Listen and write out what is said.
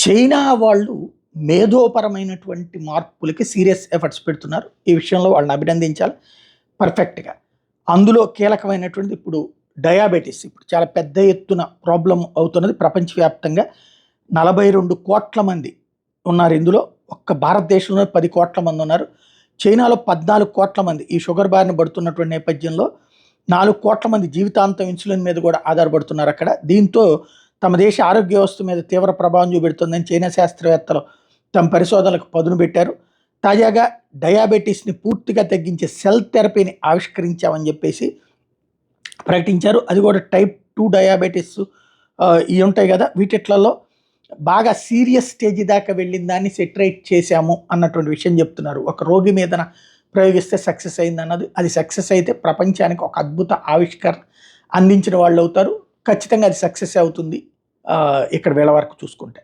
China వాళ్ళు మేధోపరమైనటువంటి మార్పులకి serious efforts పెడుతున్నారు. ఈ విషయంలో వాళ్ళని అభినందించాలి పర్ఫెక్ట్‌గా. అందులో కీలకమైనటువంటిది ఇప్పుడు డయాబెటిస్. ఇప్పుడు చాలా పెద్ద ఎత్తున ప్రాబ్లమ్ అవుతున్నది ప్రపంచవ్యాప్తంగా. 42,00,00,000 మంది ఉన్నారు ఇందులో. ఒక్క భారతదేశంలో 10,00,00,000 మంది ఉన్నారు. చైనాలో 14,00,00,000 మంది ఈ షుగర్ బారిన పడుతున్నటువంటి నేపథ్యంలో 4,00,00,000 మంది జీవితాంతం ఇన్సులిన్ మీద కూడా ఆధారపడుతున్నారు అక్కడ. దీంతో తమ దేశ ఆరోగ్య వ్యవస్థ మీద తీవ్ర ప్రభావం చూపెడుతుందని చైనా శాస్త్రవేత్తలు తమ పరిశోధనలకు పదును పెట్టారు. తాజాగా డయాబెటీస్ని పూర్తిగా తగ్గించే సెల్ థెరపీని ఆవిష్కరించామని చెప్పేసి ప్రకటించారు. అది కూడా టైప్ 2 డయాబెటీస్ ఇవి ఉంటాయి కదా, వీటిట్లలో బాగా సీరియస్ స్టేజ్ దాకా వెళ్ళిన దాన్ని సెటరేట్ చేశాము అన్నటువంటి విషయం చెప్తున్నారు. ఒక రోగి మీదన ప్రయోగిస్తే సక్సెస్ అయింది అన్నది, అది సక్సెస్ అయితే ప్రపంచానికి ఒక అద్భుత ఆవిష్కరణ అందించిన వాళ్ళు అవుతారు. ఖచ్చితంగా అది సక్సెస్ అవుతుంది ఇక్కడ వీళ్ళ వరకు చూసుకుంటే.